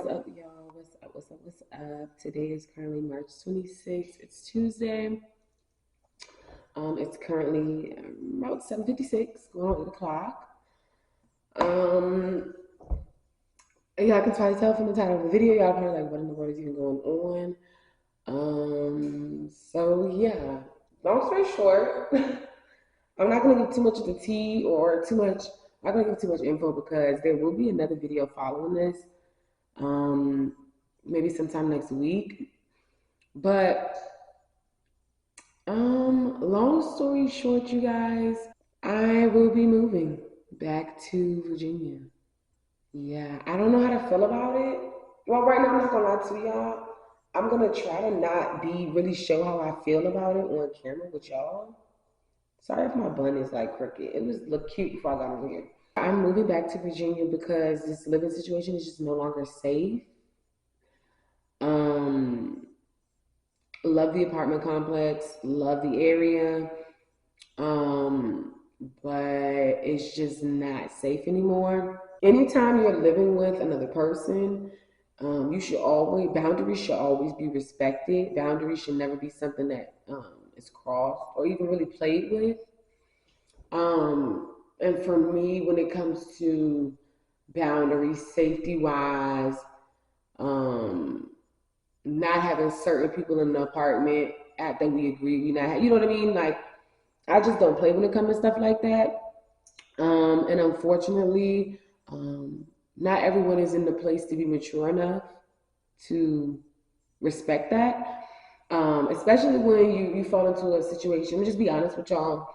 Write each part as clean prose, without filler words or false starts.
What's up, y'all? What's up? What's up? What's up? Today is currently March 26th. It's Tuesday. It's currently about 7:56, going on 8 o'clock. Y'all can probably tell from the title of the video, y'all probably like, what in the world is even going on? So yeah, long story short, I'm not gonna give too much of the tea or too much. I'm not gonna give too much info because there will be another video following this. Maybe sometime next week. But long story short, you guys, I will be moving back to Virginia. Yeah, I don't know how to feel about it. Well, right now I'm not gonna lie to y'all. I'm gonna try to not be really show how I feel about it on camera with y'all. Sorry if my bun is like crooked. It was look cute before I got over here. I'm moving back to Virginia because this living situation is just no longer safe. Love the apartment complex, love the area, but it's just not safe anymore. Anytime you're living with another person, boundaries should always be respected. Boundaries should never be something that is crossed or even really played with. And for me, when it comes to boundaries, safety wise, not having certain people in the apartment that we agree we not, you know what I mean? Like, I just don't play when it comes to stuff like that. And unfortunately, not everyone is in the place to be mature enough to respect that. Especially when you fall into a situation. Let me just be honest with y'all.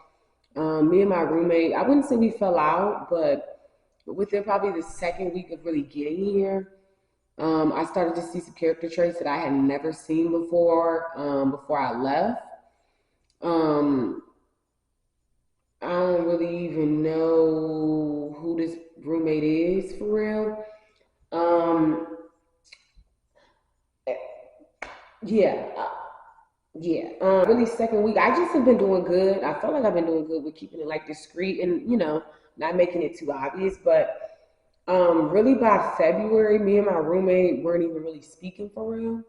Me and my roommate, I wouldn't say we fell out, but within probably the second week of really getting here, I started to see some character traits that I had never seen before I left. I don't really even know who this roommate is for real. Um, yeah, really second week. I just have been doing good. I felt like I've been doing good with keeping it like discreet and not making it too obvious. But really by February, me and my roommate weren't even really speaking for real.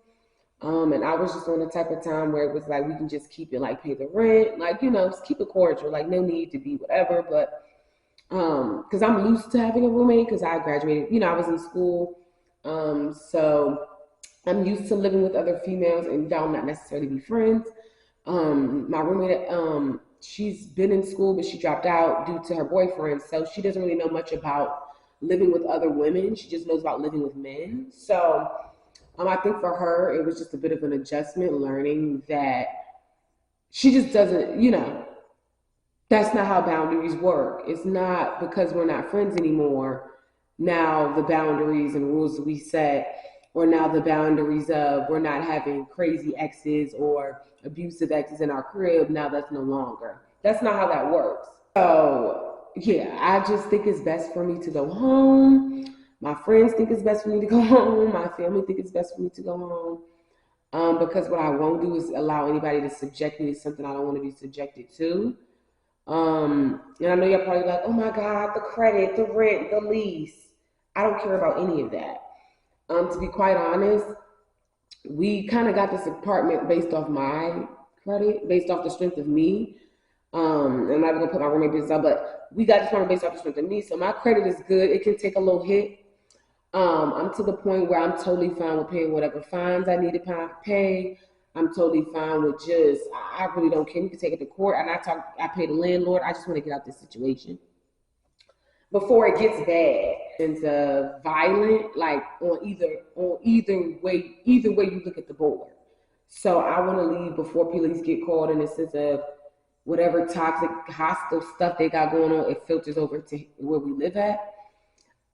And I was just on the type of time where it was like we can just keep it like pay the rent, like just keep it cordial, like no need to be whatever. But because I'm used to having a roommate because I graduated, I was in school, so I'm used to living with other females and y'all not necessarily be friends. My roommate, she's been in school, but she dropped out due to her boyfriend, so she doesn't really know much about living with other women. She just knows about living with men. So I think for her, it was just a bit of an adjustment, learning that she just doesn't, that's not how boundaries work. It's not because we're not friends anymore. Now the boundaries and rules that we set, or now the boundaries of we're not having crazy exes or abusive exes in our crib. Now that's no longer. That's not how that works. So yeah, I just think it's best for me to go home. My friends think it's best for me to go home. My family think it's best for me to go home. Because what I won't do is allow anybody to subject me to something I don't want to be subjected to. And I know you're probably like, oh my God, the credit, the rent, the lease. I don't care about any of that. To be quite honest, we kind of got this apartment based off my credit, based off the strength of me. I'm not gonna put my roommate business out, but we got this apartment based off the strength of me. So my credit is good. It can take a little hit. I'm to the point where I'm totally fine with paying whatever fines I need to pay. I'm totally fine with I really don't care. You can take it to court, and I pay the landlord. I just want to get out this situation before it gets bad and violent, like on either way you look at the board. So I want to leave before police get called in the sense of whatever toxic, hostile stuff they got going on. It filters over to where we live at.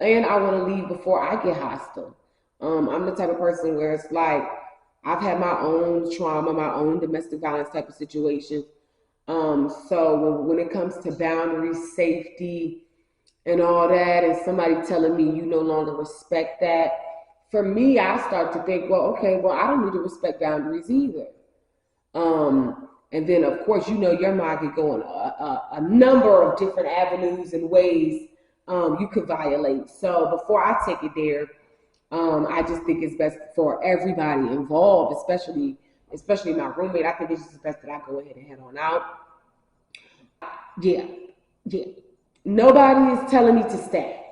And I want to leave before I get hostile. I'm the type of person where it's like I've had my own trauma, my own domestic violence type of situations. So when it comes to boundaries, safety, and all that, and somebody telling me you no longer respect that, for me, I start to think, well, okay, well, I don't need to respect boundaries either. And then, of course, your mind could go in a number of different avenues and ways you could violate. So before I take it there, I just think it's best for everybody involved, especially my roommate. I think it's just best that I go ahead and head on out. Yeah, yeah. Nobody is telling me to stay.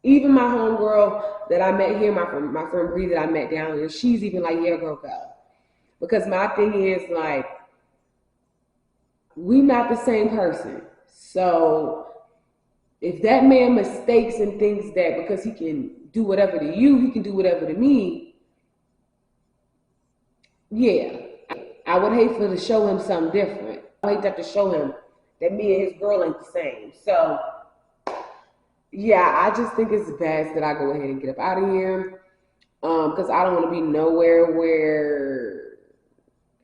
Even my homegirl that I met here, my friend Bree that I met down here, she's even like, yeah, girl, go. Because my thing is like, we not the same person. So if that man mistakes and thinks that because he can do whatever to you, he can do whatever to me, yeah, I would hate for to show him something different. I hate to show him that me and his girl ain't the same. So yeah, I just think it's best that I go ahead and get up out of here. Because I don't want to be nowhere where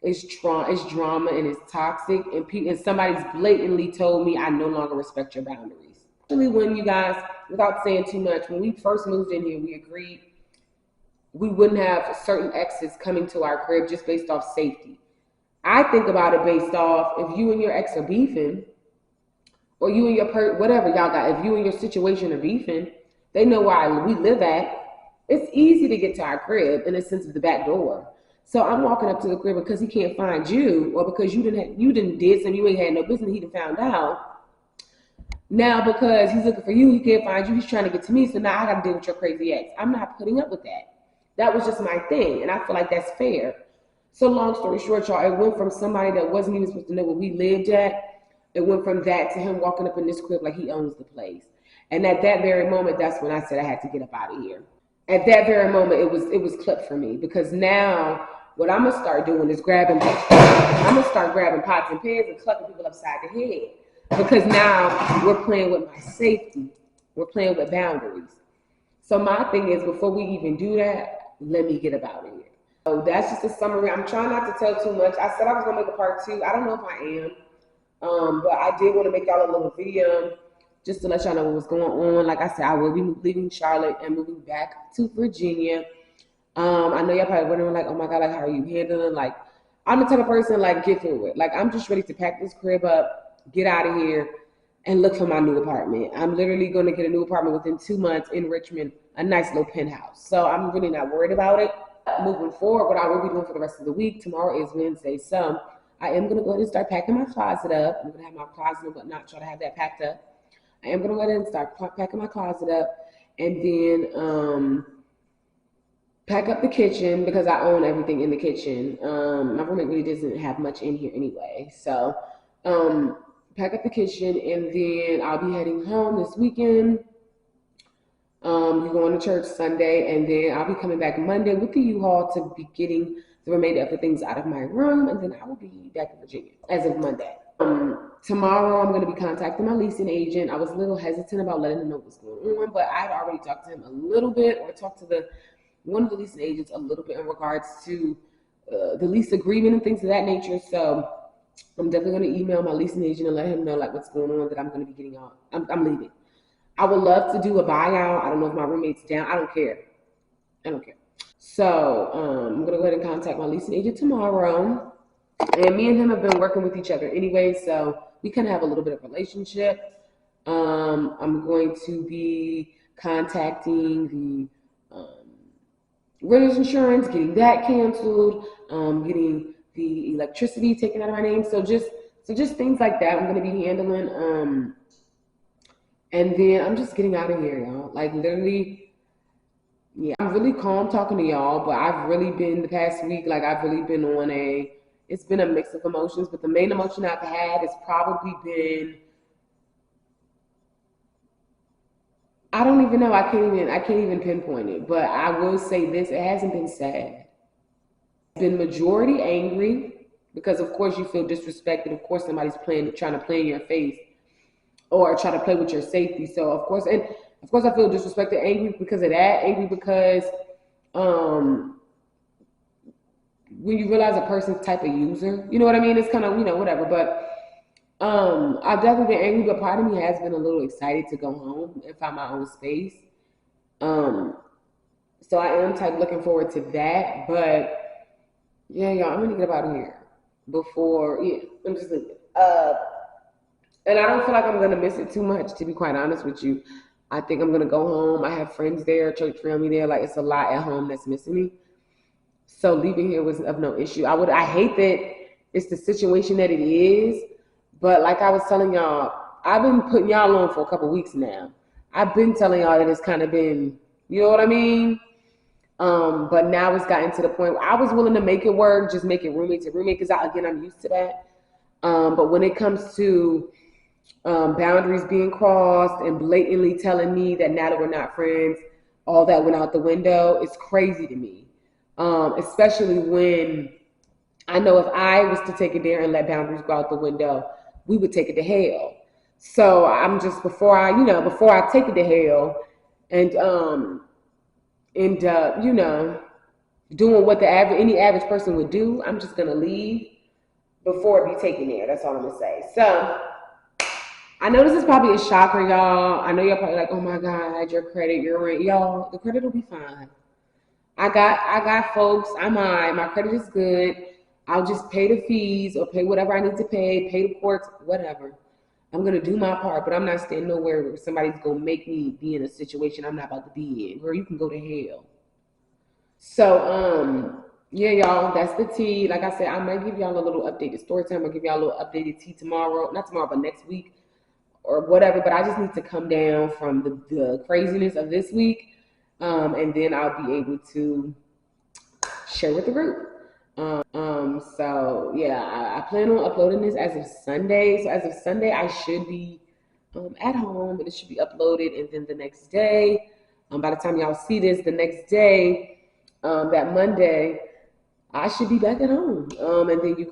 it's drama and it's toxic, and somebody's blatantly told me I no longer respect your boundaries. Actually, when you guys, without saying too much, when we first moved in here, we agreed we wouldn't have certain exes coming to our crib just based off safety. I think about it based off if you and your ex are beefing, or you and your whatever y'all got, if you and your situation are beefing, they know where we live at. It's easy to get to our crib in the sense of the back door. So I'm walking up to the crib because he can't find you, or because you didn't did something you ain't had no business. He done found out. Now because he's looking for you, he can't find you. He's trying to get to me. So now I got to deal with your crazy ex. I'm not putting up with that. That was just my thing, and I feel like that's fair. So long story short, y'all, it went from somebody that wasn't even supposed to know where we lived at. It went from that to him walking up in this crib like he owns the place. And at that very moment, that's when I said I had to get up out of here. At that very moment, it was clipped for me, because now what I'm gonna start doing is I'm gonna start grabbing pots and pans and clucking people upside the head, because now we're playing with my safety. We're playing with boundaries. So my thing is, before we even do that, let me get up out of here. So that's just a summary. I'm trying not to tell too much. I said I was gonna make a part 2. I don't know if I am. But I did want to make y'all a little video just to let y'all know what was going on. Like I said, I will be leaving Charlotte and moving back to Virginia. I know y'all probably wondering, like, oh my God, like, how are you handling? Like, I'm the type of person, like, get through it. Like, I'm just ready to pack this crib up, get out of here, and look for my new apartment. I'm literally going to get a new apartment within 2 months in Richmond, a nice little penthouse. So I'm really not worried about it. Moving forward, what I will be doing for the rest of the week, tomorrow is Wednesday, so I am going to go ahead and start packing my closet up. I'm going to have my closet and whatnot, try to have that packed up. I am going to go ahead and start packing my closet up, and then pack up the kitchen, because I own everything in the kitchen. My roommate really doesn't have much in here anyway. So pack up the kitchen, and then I'll be heading home this weekend. We're going to church Sunday, and then I'll be coming back Monday with the U-Haul to be getting the remainder of the things out of my room, and then I will be back in Virginia as of Monday. Tomorrow I'm going to be contacting my leasing agent. I was a little hesitant about letting him know what's going on, but I had already talked to him a little bit, or talked to one of the leasing agents a little bit in regards to the lease agreement and things of that nature. So I'm definitely going to email my leasing agent and let him know, like, what's going on, that I'm going to be getting out. I'm leaving. I would love to do a buyout. I don't know if my roommate's down. I don't care. So I'm going to go ahead and contact my leasing agent tomorrow. And me and him have been working with each other anyway, so we kind of have a little bit of relationship. I'm going to be contacting the renter's insurance, getting that canceled, getting the electricity taken out of my name. So just things like that I'm going to be handling. And then I'm just getting out of here, y'all. Like, literally, yeah, I'm really calm talking to y'all, but I've really been, the past week, like, I've really been on it's been a mix of emotions, but the main emotion I've had has probably been, I don't even know, I can't even pinpoint it, but I will say this, it hasn't been sad. It's been majority angry, because of course you feel disrespected. Of course somebody's trying to play in your face, or try to play with your safety. So of course I feel disrespected, angry because of that, angry because when you realize a person's type of user, you know what I mean? It's kind of, whatever. But I've definitely been angry, but part of me has been a little excited to go home and find my own space. So I am looking forward to that. But yeah, y'all, I'm gonna get up out of here before. Yeah, I'm just leaving. And I don't feel like I'm gonna miss it too much, to be quite honest with you. I think I'm gonna go home. I have friends there, church family there. Like, it's a lot at home that's missing me. So leaving here was of no issue. I hate that it's the situation that it is, but like I was telling y'all, I've been putting y'all on for a couple weeks now. I've been telling y'all that it's kind of been, you know what I mean? But now it's gotten to the point where I was willing to make it work, just make it roommate to roommate, because again, I'm used to that. But when it comes to boundaries being crossed and blatantly telling me that now that we're not friends, all that went out the window, it's crazy to me. Especially when I know if I was to take it there and let boundaries go out the window, we would take it to hell. So I'm just, before I take it to hell and end up, doing what any average person would do, I'm just gonna leave before it be taken there. That's all I'm gonna say. So I know this is probably a shocker, y'all. I know y'all probably like, oh my God, your credit, your rent. Y'all, the credit will be fine. I got folks, I'm all right. My credit is good. I'll just pay the fees or pay whatever I need to pay the courts, whatever. I'm going to do my part, but I'm not staying nowhere where somebody's going to make me be in a situation I'm not about to be in. Girl, you can go to hell. So, yeah, y'all, that's the tea. Like I said, I might give y'all a little updated story time. I'll give y'all a little updated tea tomorrow. Not tomorrow, but next week or whatever. But I just need to come down from the craziness of this week. And then I'll be able to share with the group. So yeah, I plan on uploading this as of Sunday. So as of Sunday, I should be at home, and it should be uploaded. And then the next day, by the time y'all see this, the next day, that Monday, I should be back at home. And then you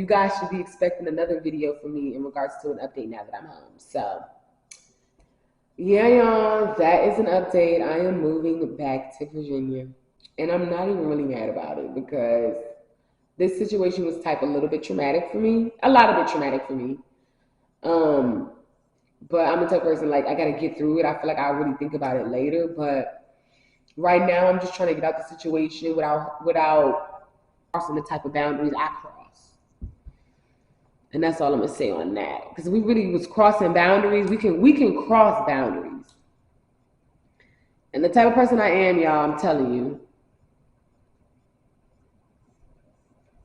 guys should be expecting another video from me in regards to an update now that I'm home. So yeah, y'all, that is an update. I am moving back to Virginia. And I'm not even really mad about it, because this situation was a little bit traumatic for me. A lot of it traumatic for me. But I'm the type of person, like, I got to get through it. I feel like I'll really think about it later. But right now, I'm just trying to get out the situation without crossing the type of boundaries I cross. And that's all I'm going to say on that. Because if we really was crossing boundaries, we can cross boundaries. And the type of person I am, y'all, I'm telling you,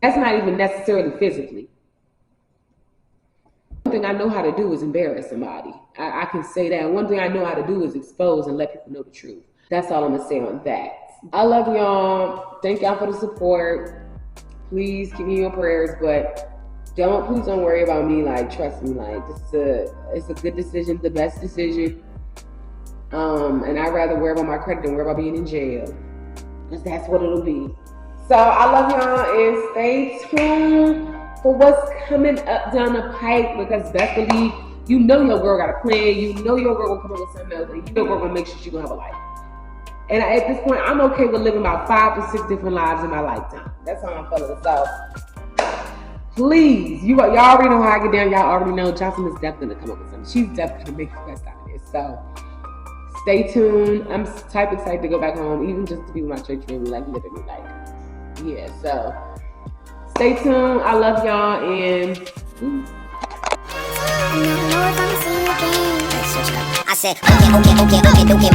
that's not even necessarily physically. One thing I know how to do is embarrass somebody. I can say that. One thing I know how to do is expose and let people know the truth. That's all I'm going to say on that. I love y'all. Thank y'all for the support. Please keep me in your prayers, but please don't worry about me. Like, trust me, like, it's a good decision, the best decision. And I'd rather worry about my credit than worry about being in jail, because that's what it'll be. So I love y'all, and stay tuned for what's coming up down the pike, because best believe, you know your girl got a plan. You know your girl will come up with something else, and you know your girl gonna make sure she's gonna have a life. And at this point, I'm okay with living about 5 to 6 different lives in my lifetime. That's how I'm feeling. So please, y'all already know how I get down. Y'all already know Johnson is definitely gonna come up with something. She's definitely gonna make the best out of this. So stay tuned. I'm type excited to go back home, even just to be with my church family, like literally, like. Yeah, so stay tuned. I love y'all, and I said, okay.